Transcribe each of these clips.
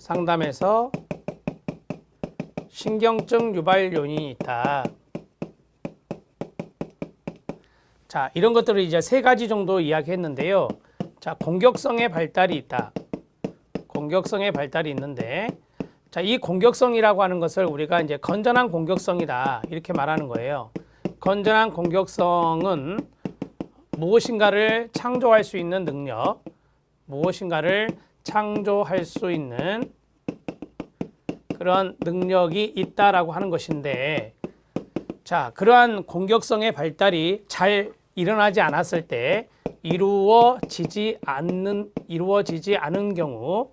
상담에서 신경증 유발 요인이 있다. 자, 이런 것들을 이제 세 가지 정도 이야기했는데요. 자, 공격성의 발달이 있다. 공격성의 발달이 있는데, 자, 이 공격성이라고 하는 것을 우리가 이제 건전한 공격성이다 이렇게 말하는 거예요. 건전한 공격성은 무엇인가를 창조할 수 있는 능력, 무엇인가를 창조할 수 있는 그런 능력이 있다라고 하는 것인데, 자, 그러한 공격성의 발달이 잘 일어나지 않았을 때 이루어지지 않은 경우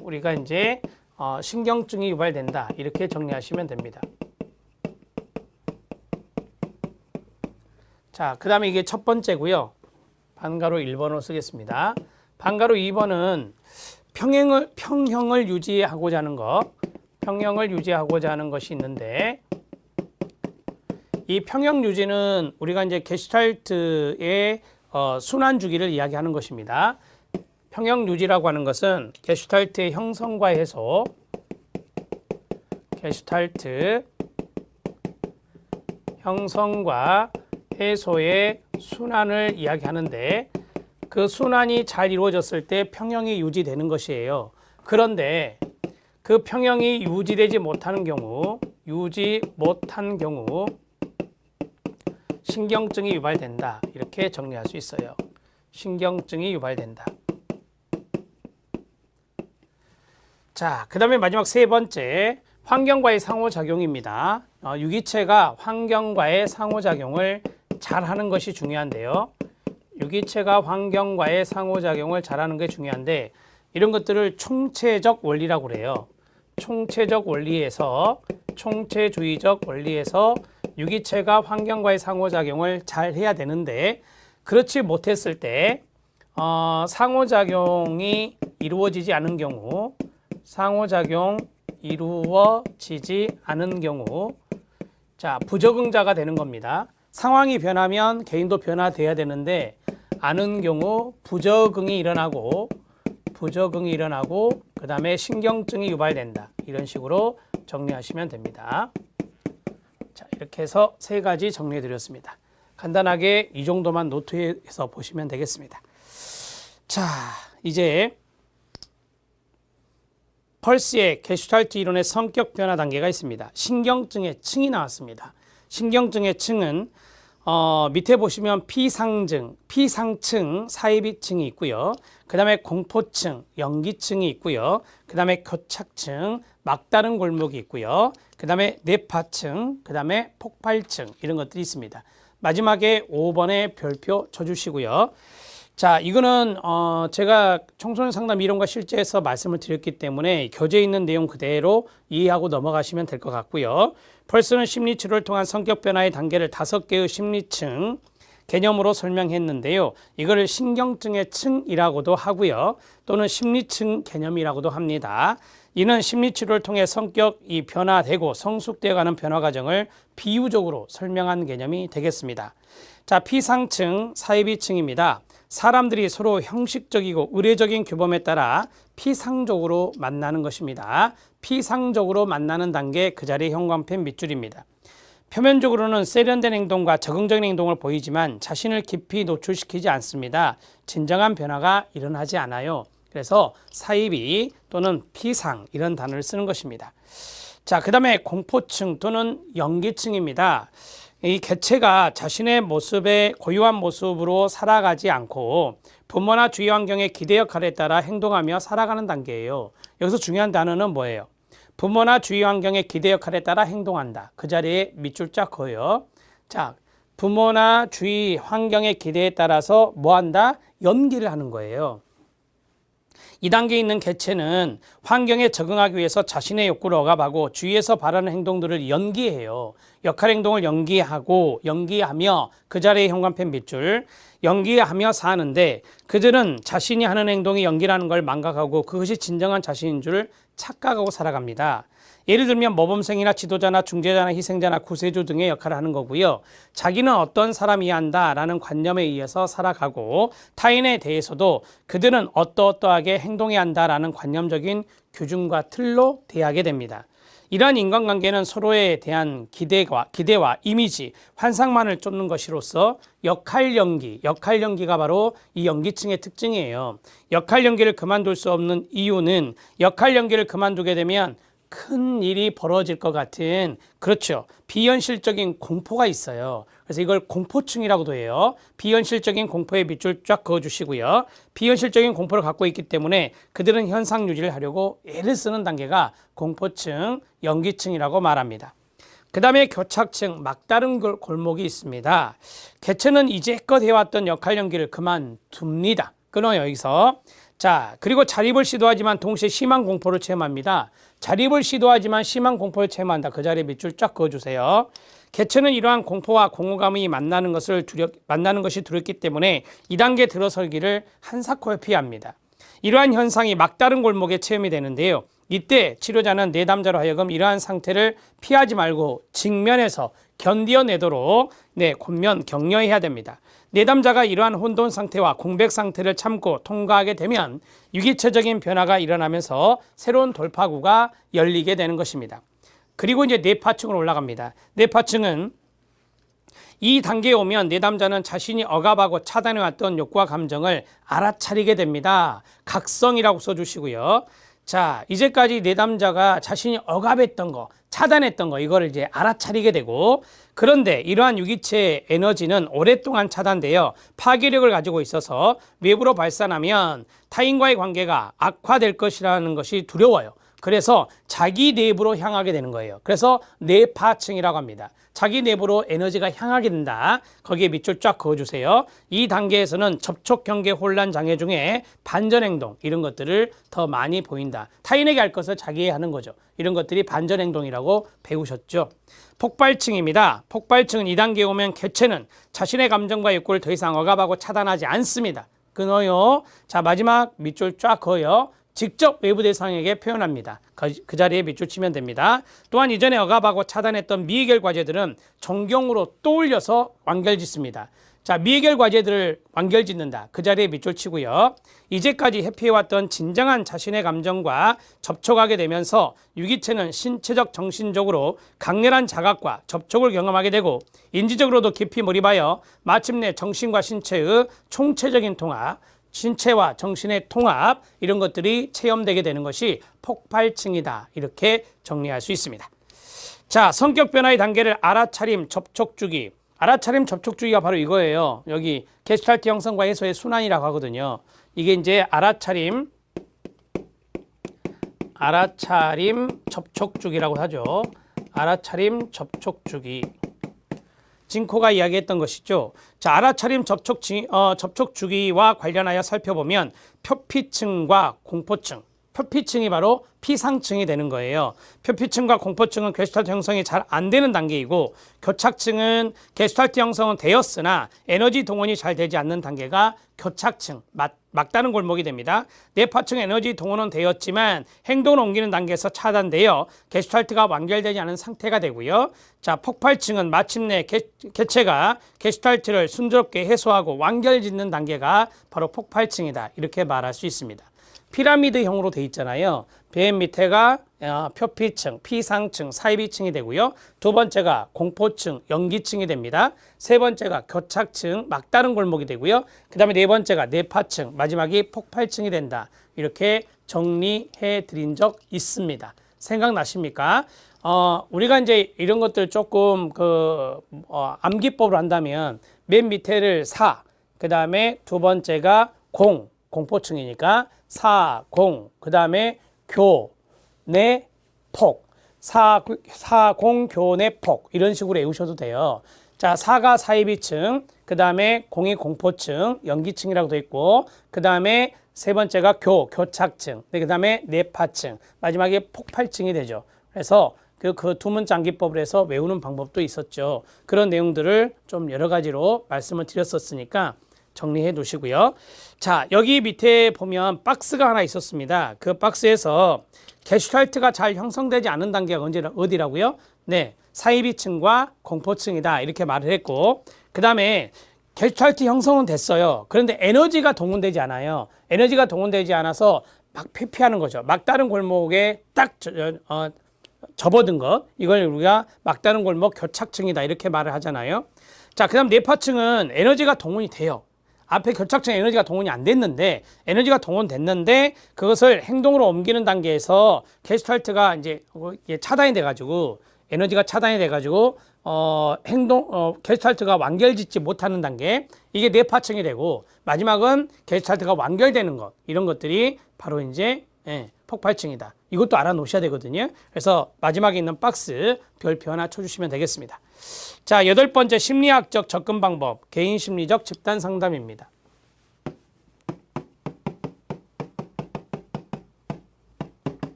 우리가 이제 신경증이 유발된다 이렇게 정리하시면 됩니다. 자, 그 다음에 이게 첫 번째고요. 반가로 1번으로 쓰겠습니다. 반가로 2번은 평형을 유지하고자 하는 것, 평형을 유지하고자 하는 것이 있는데, 이 평형 유지는 우리가 이제 게슈탈트의 순환 주기를 이야기하는 것입니다. 평형 유지라고 하는 것은 게슈탈트의 형성과 해소, 게슈탈트 형성과 해소의 순환을 이야기하는데, 그 순환이 잘 이루어졌을 때 평형이 유지되는 것이에요. 그런데 그 평형이 유지되지 못하는 경우, 신경증이 유발된다 이렇게 정리할 수 있어요. 신경증이 유발된다. 자, 그 다음에 마지막 세 번째, 환경과의 상호작용입니다. 유기체가 환경과의 상호작용을 잘하는 것이 중요한데요. 유기체가 환경과의 상호작용을 잘하는 게 중요한데, 이런 것들을 총체적 원리라고 그래요. 총체적 원리에서, 총체주의적 원리에서 유기체가 환경과의 상호작용을 잘 해야 되는데, 그렇지 못했을 때 상호작용이 이루어지지 않은 경우, 자, 부적응자가 되는 겁니다. 상황이 변하면 개인도 변화돼야 되는데, 않은 경우 부적응이 일어나고 그 다음에 신경증이 유발된다. 이런 식으로 정리하시면 됩니다. 자, 이렇게 해서 세 가지 정리해 드렸습니다. 간단하게 이 정도만 노트해서 보시면 되겠습니다. 자, 이제 펄스의 게슈탈트 이론의 성격 변화 단계가 있습니다. 신경증의 층이 나왔습니다. 신경증의 층은 밑에 보시면 피상층, 사이비층이 있고요. 그 다음에 공포층, 연기층이 있고요. 그 다음에 교착층, 막다른 골목이 있고요. 그 다음에 뇌파층, 그 다음에 폭발층, 이런 것들이 있습니다. 마지막에 5번에 별표 쳐주시고요. 자, 이거는 제가 청소년 상담 이론과 실제에서 말씀을 드렸기 때문에 교재에 있는 내용 그대로 이해하고 넘어가시면 될 것 같고요. 펄스는 심리치료를 통한 성격 변화의 단계를 5개의 심리층 개념으로 설명했는데요. 이걸 신경증의 층이라고도 하고요. 또는 심리층 개념이라고도 합니다. 이는 심리치료를 통해 성격이 변화되고 성숙되어가는 변화 과정을 비유적으로 설명한 개념이 되겠습니다. 자, 피상층, 사이비층입니다. 사람들이 서로 형식적이고 의례적인 규범에 따라 피상적으로 만나는 것입니다. 피상적으로 만나는 단계, 그 자리에 형광펜 밑줄입니다. 표면적으로는 세련된 행동과 적응적인 행동을 보이지만 자신을 깊이 노출시키지 않습니다. 진정한 변화가 일어나지 않아요. 그래서 사이비 또는 피상, 이런 단어를 쓰는 것입니다. 자, 그 다음에 공포층 또는 연기층입니다. 이 개체가 자신의 모습의 고유한 모습으로 살아가지 않고 부모나 주위 환경의 기대 역할에 따라 행동하며 살아가는 단계예요. 여기서 중요한 단어는 뭐예요? 부모나 주위 환경의 기대 역할에 따라 행동한다. 그 자리에 밑줄 쫙 그어요. 자, 부모나 주위 환경의 기대에 따라서 뭐 한다? 연기를 하는 거예요. 이 단계에 있는 개체는 환경에 적응하기 위해서 자신의 욕구를 억압하고 주위에서 바라는 행동들을 연기해요. 역할 행동을 연기하며 그 자리에 형광펜 밑줄, 연기하며 사는데 그들은 자신이 하는 행동이 연기라는 걸 망각하고 그것이 진정한 자신인 줄 착각하고 살아갑니다. 예를 들면 모범생이나 지도자나 중재자나 희생자나 구세주 등의 역할을 하는 거고요. 자기는 어떤 사람이어야 한다라는 관념에 의해서 살아가고 타인에 대해서도 그들은 어떠어떠하게 행동해야 한다라는 관념적인 규준과 틀로 대하게 됩니다. 이러한 인간관계는 서로에 대한 기대와 이미지, 환상만을 쫓는 것이로서 역할 연기가 바로 이 연기층의 특징이에요. 역할 연기를 그만둘 수 없는 이유는 역할 연기를 그만두게 되면 큰 일이 벌어질 것 같은, 그렇죠, 비현실적인 공포가 있어요. 그래서 이걸 공포증이라고도 해요. 비현실적인 공포에 밑줄 쫙 그어주시고요. 비현실적인 공포를 갖고 있기 때문에 그들은 현상 유지를 하려고 애를 쓰는 단계가 공포증, 연기층이라고 말합니다. 그 다음에 교착층, 막다른 골목이 있습니다. 개체는 이제껏 해왔던 역할 연기를 그만둡니다. 끊어요, 여기서. 자, 그리고 자립을 시도하지만 동시에 심한 공포를 체험합니다. 자립을 시도하지만 심한 공포를 체험한다. 그 자리에 밑줄 쫙 그어주세요. 개체는 이러한 공포와 공허감이 만나는 것이 두렵기 때문에 2단계 들어설기를 한사코에 피합니다. 이러한 현상이 막다른 골목에 체험이 되는데요. 이때 치료자는 내담자로 하여금 이러한 상태를 피하지 말고 직면해서 견뎌내도록 권면 격려해야 됩니다. 내담자가 이러한 혼돈 상태와 공백 상태를 참고 통과하게 되면 유기체적인 변화가 일어나면서 새로운 돌파구가 열리게 되는 것입니다. 그리고 이제 뇌파층으로 올라갑니다. 뇌파층은 이 단계에 오면 내담자는 자신이 억압하고 차단해왔던 욕구와 감정을 알아차리게 됩니다. 각성이라고 써주시고요. 자, 이제까지 내담자가 자신이 억압했던 거, 차단했던 거, 이거를 이제 알아차리게 되고, 그런데 이러한 유기체의 에너지는 오랫동안 차단되어 파괴력을 가지고 있어서 외부로 발산하면 타인과의 관계가 악화될 것이라는 것이 두려워요. 그래서 자기 내부로 향하게 되는 거예요. 그래서 뇌파층이라고 합니다. 자기 내부로 에너지가 향하게 된다. 거기에 밑줄 쫙 그어주세요. 이 단계에서는 접촉 경계 혼란 장애 중에 반전행동, 이런 것들을 더 많이 보인다. 타인에게 할 것을 자기에게 하는 거죠. 이런 것들이 반전행동이라고 배우셨죠. 폭발층입니다. 폭발층은 2단계에 오면 개체는 자신의 감정과 욕구를 더 이상 억압하고 차단하지 않습니다. 끊어요. 자, 마지막 밑줄 쫙 그어요. 직접 외부 대상에게 표현합니다. 그 자리에 밑줄 치면 됩니다. 또한 이전에 억압하고 차단했던 미해결 과제들은 정경으로 떠올려서 완결짓습니다. 자, 미해결 과제들을 완결짓는다. 그 자리에 밑줄 치고요. 이제까지 회피해왔던 진정한 자신의 감정과 접촉하게 되면서 유기체는 신체적, 정신적으로 강렬한 자각과 접촉을 경험하게 되고 인지적으로도 깊이 몰입하여 마침내 정신과 신체의 총체적인 통합, 신체와 정신의 통합, 이런 것들이 체험되게 되는 것이 폭발층이다. 이렇게 정리할 수 있습니다. 자, 성격 변화의 단계를 알아차림, 접촉 주기. 알아차림, 접촉 주기가 바로 이거예요. 여기 게슈탈트 형성과 해소의 순환이라고 하거든요. 이게 이제 알아차림, 접촉 주기라고 하죠. 알아차림, 접촉 주기. 징코가 이야기했던 것이죠. 자, 알아차림 접촉 주기와 관련하여 살펴보면 표피층과 공포층, 표피층이 바로 피상층이 되는 거예요. 표피층과 공포층은 게슈탈트 형성이 잘 안 되는 단계이고, 교착층은 게슈탈트 형성은 되었으나 에너지 동원이 잘 되지 않는 단계가 교착층, 막다른 골목이 됩니다. 뇌파층 에너지 동원은 되었지만 행동을 옮기는 단계에서 차단되어 게슈탈트가 완결되지 않은 상태가 되고요. 자, 폭발층은 마침내 개체가 게슈탈트를 순조롭게 해소하고 완결짓는 단계가 바로 폭발층이다. 이렇게 말할 수 있습니다. 피라미드형으로 돼 있잖아요. 맨 밑에가 표피층, 피상층, 사이비층이 되고요. 두 번째가 공포층, 연기층이 됩니다. 세 번째가 교착층, 막다른 골목이 되고요. 그 다음에 네 번째가 뇌파층, 마지막이 폭발층이 된다. 이렇게 정리해 드린 적 있습니다. 생각나십니까? 우리가 이제 이런 것들 조금 암기법으로 한다면 맨 밑에를 사, 그 다음에 두 번째가 공포층이니까 사, 공, 그 다음에 교, 내, 폭, 공, 교, 내, 폭, 이런 식으로 외우셔도 돼요. 자, 사가 사이비층, 그 다음에 공이 공포층, 연기층이라고 되어 있고, 그 다음에 세 번째가 교착층, 그 다음에 뇌파층, 마지막에 폭발층이 되죠. 그래서 그 두 문자 암기법을 해서 외우는 방법도 있었죠. 그런 내용들을 좀 여러 가지로 말씀을 드렸었으니까 정리해 두시고요. 자, 여기 밑에 보면 박스가 하나 있었습니다. 그 박스에서 게슈탈트가 잘 형성되지 않은 단계가 어디라고요? 네, 사이비층과 공포층이다 이렇게 말을 했고, 그 다음에 게슈탈트 형성은 됐어요. 그런데 에너지가 동원되지 않아요. 에너지가 동원되지 않아서 막 회피하는 거죠. 막다른 골목에 딱 접어든 것, 이걸 우리가 막다른 골목 교착층이다 이렇게 말을 하잖아요. 자, 그 다음 뇌파층은 에너지가 동원이 돼요. 앞에 교착층 에너지가 동원이 안 됐는데, 에너지가 동원됐는데 그것을 행동으로 옮기는 단계에서 게슈탈트가 이제 차단이 돼가지고, 에너지가 차단이 돼가지고 게슈탈트가 완결짓지 못하는 단계, 이게 뇌파층이 되고, 마지막은 게슈탈트가 완결되는 것, 이런 것들이 바로 이제 폭발층이다. 이것도 알아놓으셔야 되거든요. 그래서 마지막에 있는 박스 별표 하나 쳐주시면 되겠습니다. 자, 8번째 심리학적 접근 방법, 개인 심리적 집단 상담입니다.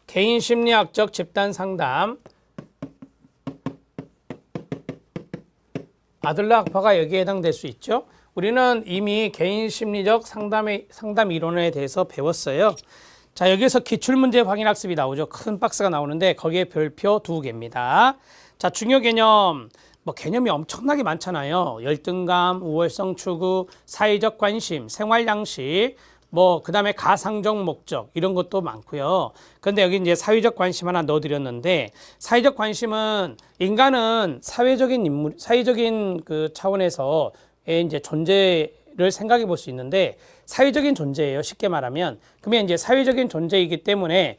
개인 심리학적 집단 상담. 아들러 학파가 여기에 해당될 수 있죠. 우리는 이미 개인 심리적 상담 이론에 대해서 배웠어요. 자, 여기서 기출문제 확인학습이 나오죠. 큰 박스가 나오는데 거기에 별표 2개입니다. 자, 중요 개념, 개념이 엄청나게 많잖아요. 열등감, 우월성 추구, 사회적 관심, 생활 양식, 그 다음에 가상적 목적, 이런 것도 많고요. 그런데 여기 이제 사회적 관심 하나 넣어드렸는데, 사회적 관심은 인간은 사회적인 그 차원에서 이제 존재를 생각해 볼 수 있는데, 사회적인 존재예요. 쉽게 말하면. 그러면 이제 사회적인 존재이기 때문에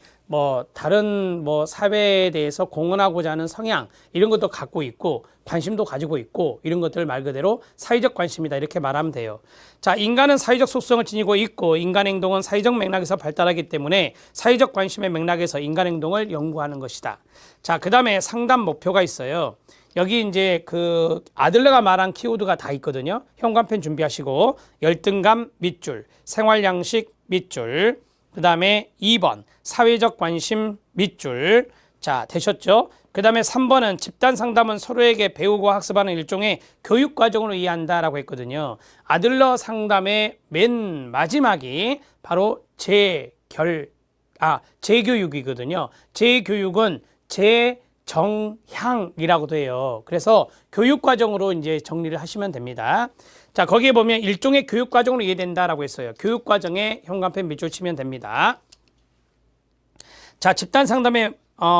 다른 사회에 대해서 공헌하고자 하는 성향, 이런 것도 갖고 있고, 관심도 가지고 있고, 이런 것들을 말 그대로 사회적 관심이다 이렇게 말하면 돼요. 자, 인간은 사회적 속성을 지니고 있고, 인간 행동은 사회적 맥락에서 발달하기 때문에 사회적 관심의 맥락에서 인간 행동을 연구하는 것이다. 자, 그 다음에 상담 목표가 있어요. 여기 이제 그 아들러가 말한 키워드가 다 있거든요. 현관펜 준비하시고, 열등감 밑줄, 생활 양식 밑줄, 그 다음에 2번 사회적 관심 밑줄. 자, 되셨죠? 그 다음에 3번은 집단 상담은 서로에게 배우고 학습하는 일종의 교육 과정으로 이해한다라고 했거든요. 아들러 상담의 맨 마지막이 바로 재교육이거든요. 재교육은 정향이라고도 해요. 그래서 교육과정으로 이제 정리를 하시면 됩니다. 자, 거기에 보면 일종의 교육과정으로 이해된다라고 했어요. 교육과정에 현관펜 밑줄 치면 됩니다. 자, 집단 상담의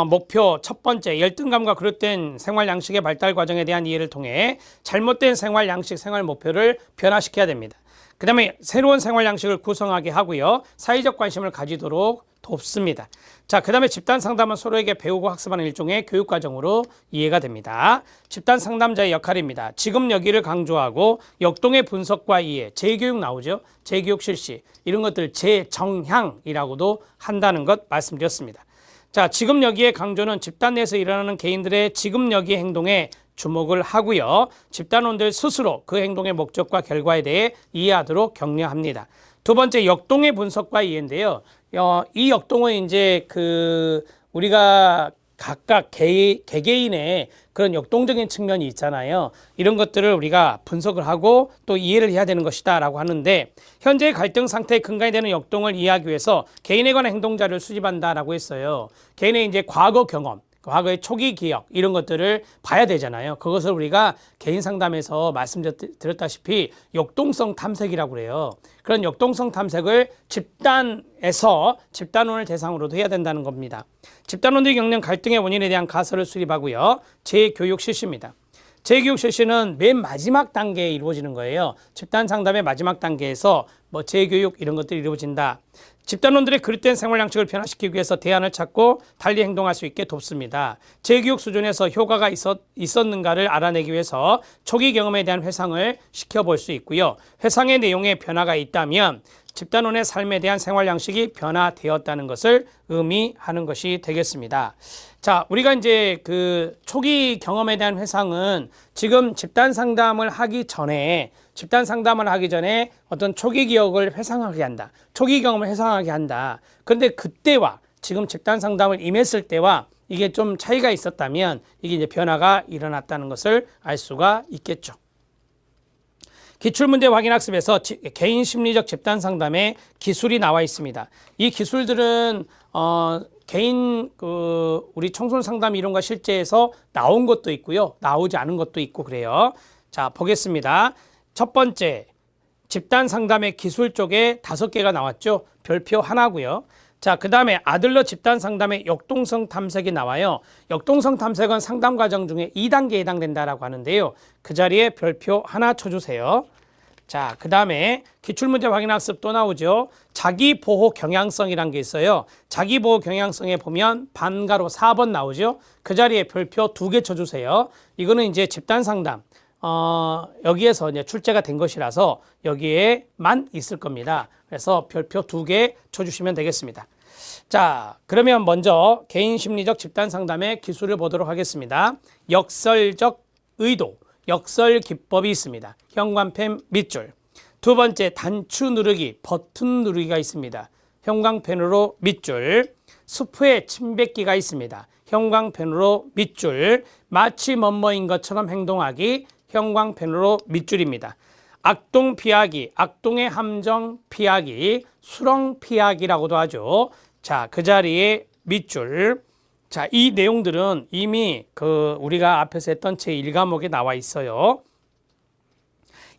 목표 첫 번째, 열등감과 그릇된 생활 양식의 발달 과정에 대한 이해를 통해 잘못된 생활 양식, 생활 목표를 변화시켜야 됩니다. 그 다음에 새로운 생활 양식을 구성하게 하고요. 사회적 관심을 가지도록 돕습니다. 자, 그 다음에 집단 상담은 서로에게 배우고 학습하는 일종의 교육과정으로 이해가 됩니다. 집단 상담자의 역할입니다. 지금 여기를 강조하고 역동의 분석과 이해, 재교육 나오죠. 재교육 실시, 이런 것들 재정향이라고도 한다는 것 말씀드렸습니다. 자, 지금 여기의 강조는 집단 내에서 일어나는 개인들의 지금 여기 행동에 주목을 하고요. 집단원들 스스로 그 행동의 목적과 결과에 대해 이해하도록 격려합니다. 두 번째, 역동의 분석과 이해인데요. 이 역동은 이제 우리가 각각 개개인의 그런 역동적인 측면이 있잖아요. 이런 것들을 우리가 분석을 하고 또 이해를 해야 되는 것이다 라고 하는데, 현재의 갈등 상태의 근간이 되는 역동을 이해하기 위해서 개인에 관한 행동자를 수집한다라고 했어요. 개인의 이제 과거 경험, 과거의 초기 기억, 이런 것들을 봐야 되잖아요. 그것을 우리가 개인 상담에서 말씀드렸다시피 역동성 탐색이라고 그래요. 그런 역동성 탐색을 집단에서 집단원을 대상으로도 해야 된다는 겁니다. 집단원들이 겪는 갈등의 원인에 대한 가설을 수립하고요. 재교육 실시입니다. 재교육 실시는 맨 마지막 단계에 이루어지는 거예요. 집단 상담의 마지막 단계에서 재교육 이런 것들이 이루어진다. 집단원들의 그릇된 생활 양식을 변화시키기 위해서 대안을 찾고 달리 행동할 수 있게 돕습니다. 재교육 수준에서 효과가 있었는가를 알아내기 위해서 초기 경험에 대한 회상을 시켜볼 수 있고요. 회상의 내용에 변화가 있다면 집단원의 삶에 대한 생활 양식이 변화되었다는 것을 의미하는 것이 되겠습니다. 자, 우리가 이제 그 초기 경험에 대한 회상은 지금 집단 상담을 하기 전에 어떤 초기 기억을 회상하게 한다. 초기 경험을 회상하게 한다. 그런데 그때와 지금 집단 상담을 임했을 때와 이게 좀 차이가 있었다면 이게 이제 변화가 일어났다는 것을 알 수가 있겠죠. 기출문제 확인학습에서 개인 심리적 집단 상담의 기술이 나와 있습니다. 이 기술들은 개인 우리 청소년 상담 이론과 실제에서 나온 것도 있고요, 나오지 않은 것도 있고 그래요. 자, 보겠습니다. 첫 번째, 집단 상담의 기술 쪽에 5개가 나왔죠. 별표 하나고요. 자, 그 다음에 아들러 집단 상담의 역동성 탐색이 나와요. 역동성 탐색은 상담 과정 중에 2단계에 해당된다라고 하는데요. 그 자리에 별표 하나 쳐주세요. 자, 그 다음에 기출문제 확인학습 또 나오죠. 자기보호 경향성이란 게 있어요. 자기보호 경향성에 보면 반가로 4번 나오죠. 그 자리에 별표 2개 쳐주세요. 이거는 이제 집단 상담. 여기에서 이제 출제가 된 것이라서 여기에만 있을 겁니다. 그래서 별표 2개 쳐주시면 되겠습니다. 자, 그러면 먼저 개인 심리적 집단 상담의 기술을 보도록 하겠습니다. 역설적 의도, 역설 기법이 있습니다. 현관펜 밑줄. 두 번째, 단추 누르기, 버튼 누르기가 있습니다. 형광펜으로 밑줄. 수프에 침 뱉기가 있습니다. 형광펜으로 밑줄. 마치 뭐뭐인 것처럼 행동하기, 형광펜으로 밑줄입니다. 악동 피하기, 악동의 함정 피하기, 수렁 피하기라고도 하죠. 자, 그 자리에 밑줄. 자, 이 내용들은 이미 우리가 앞에서 했던 제1과목에 나와 있어요.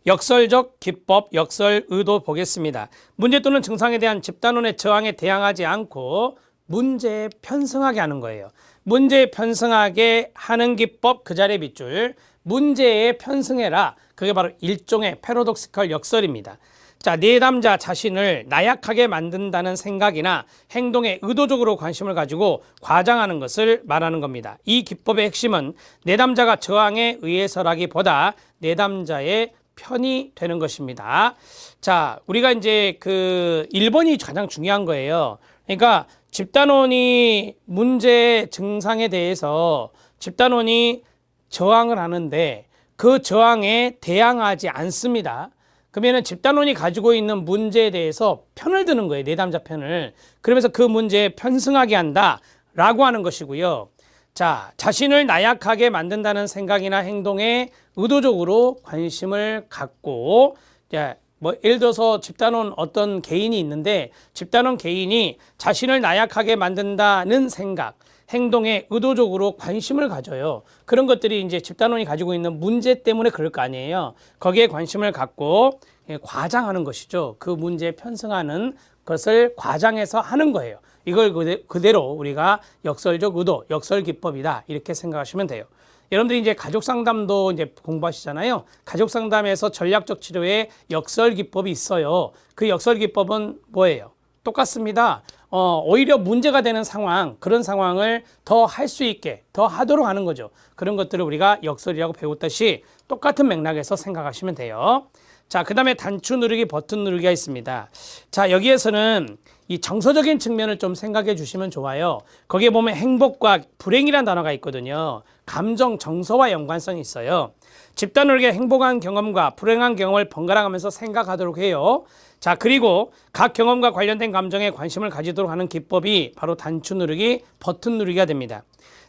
역설적 기법, 역설 의도 보겠습니다. 문제 또는 증상에 대한 집단원의 저항에 대항하지 않고 문제에 편승하게 하는 거예요. 문제에 편승하게 하는 기법, 그 자리에 밑줄. 문제에 편승해라. 그게 바로 일종의 패러독시컬 역설입니다. 자, 내담자 자신을 나약하게 만든다는 생각이나 행동에 의도적으로 관심을 가지고 과장하는 것을 말하는 겁니다. 이 기법의 핵심은 내담자가 저항에 의해서라기보다 내담자의 편이 되는 것입니다. 자, 우리가 이제 1번이 가장 중요한 거예요. 그러니까 집단원이 문제 증상에 대해서 집단원이 저항을 하는데 그 저항에 대항하지 않습니다. 그러면 집단원이 가지고 있는 문제에 대해서 편을 드는 거예요. 내담자 편을. 그러면서 그 문제에 편승하게 한다라고 하는 것이고요. 자, 자신을 나약하게 만든다는 생각이나 행동에 의도적으로 관심을 갖고, 예를 들어서 집단원 어떤 개인이 있는데 집단원 개인이 자신을 나약하게 만든다는 생각, 행동에 의도적으로 관심을 가져요. 그런 것들이 이제 집단원이 가지고 있는 문제 때문에 그럴 거 아니에요. 거기에 관심을 갖고 과장하는 것이죠. 그 문제에 편승하는 것을 과장해서 하는 거예요. 이걸 그대로 우리가 역설적 의도, 역설 기법이다 이렇게 생각하시면 돼요. 여러분들이 이제 가족 상담도 이제 공부하시잖아요. 가족 상담에서 전략적 치료에 역설 기법이 있어요. 그 역설 기법은 뭐예요? 똑같습니다. 오히려 문제가 되는 상황, 그런 상황을 더 할 수 있게, 더 하도록 하는 거죠. 그런 것들을 우리가 역설이라고 배웠듯이 똑같은 맥락에서 생각하시면 돼요. 자, 그 다음에 단추 누르기, 버튼 누르기가 있습니다. 자, 여기에서는 이 정서적인 측면을 좀 생각해 주시면 좋아요. 거기에 보면 행복과 불행이라는 단어가 있거든요. 감정, 정서와 연관성이 있어요. 집단으로의 행복한 경험과 불행한 경험을 번갈아 가면서 생각하도록 해요. 자, 그리고 각 경험과 관련된 감정에 관심을 가지도록 하는 기법이 바로 단추 누르기, 버튼 누르기가 됩니다.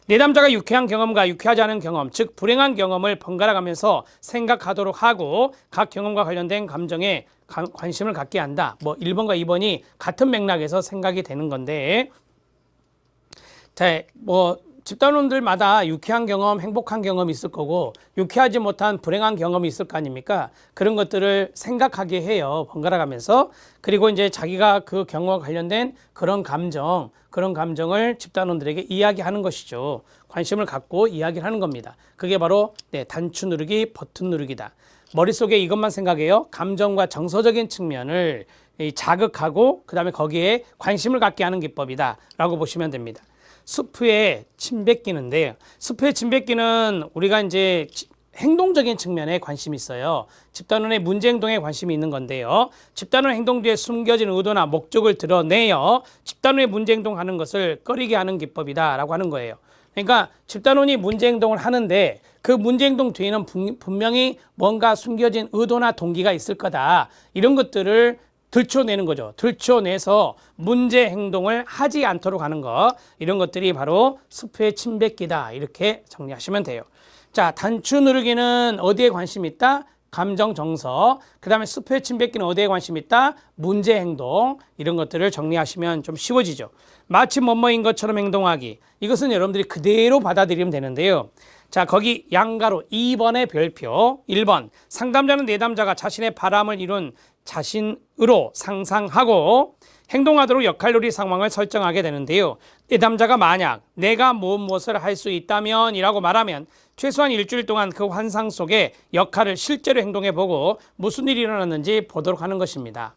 내담자가 유쾌한 경험과 유쾌하지 않은 경험, 즉 불행한 경험을 번갈아 가면서 생각하도록 하고 각 경험과 관련된 감정에 관심을 갖게 한다. 1번과 2번이 같은 맥락에서 생각이 되는 건데, 자, 집단원들마다 유쾌한 경험, 행복한 경험이 있을 거고 유쾌하지 못한 불행한 경험이 있을 거 아닙니까? 그런 것들을 생각하게 해요. 번갈아 가면서. 그리고 이제 자기가 그 경험과 관련된 그런 감정을 집단원들에게 이야기하는 것이죠. 관심을 갖고 이야기를 하는 겁니다. 그게 바로 단추 누르기, 버튼 누르기다. 머릿속에 이것만 생각해요. 감정과 정서적인 측면을 자극하고 그다음에 거기에 관심을 갖게 하는 기법이다 라고 보시면 됩니다. 수프에 침 뱉기는데, 수프에 침 뱉기는 우리가 이제 행동적인 측면에 관심이 있어요. 집단원의 문제 행동에 관심이 있는 건데요. 집단원 행동 뒤에 숨겨진 의도나 목적을 드러내어 집단원의 문제 행동하는 것을 꺼리게 하는 기법이다 라고 하는 거예요. 그러니까 집단원이 문제 행동을 하는데 그 문제 행동 뒤에는 분명히 뭔가 숨겨진 의도나 동기가 있을 거다. 이런 것들을 들춰내는 거죠. 들춰내서 문제 행동을 하지 않도록 하는 것, 이런 것들이 바로 습회 침뱉기다, 이렇게 정리하시면 돼요. 자, 단추 누르기는 어디에 관심이 있다? 감정 정서. 그 다음에 습회 침뱉기는 어디에 관심이 있다? 문제 행동. 이런 것들을 정리하시면 좀 쉬워지죠. 마치 뭐뭐인 것처럼 행동하기. 이것은 여러분들이 그대로 받아들이면 되는데요. 자, 거기 양가로 2번의 별표. 1번, 상담자는 내담자가 자신의 바람을 이룬 자신으로 상상하고 행동하도록 역할놀이 상황을 설정하게 되는데요. 내담자가 만약 내가 무엇을 할 수 있다면 이라고 말하면 최소한 일주일 동안 그 환상 속에 역할을 실제로 행동해 보고 무슨 일이 일어났는지 보도록 하는 것입니다.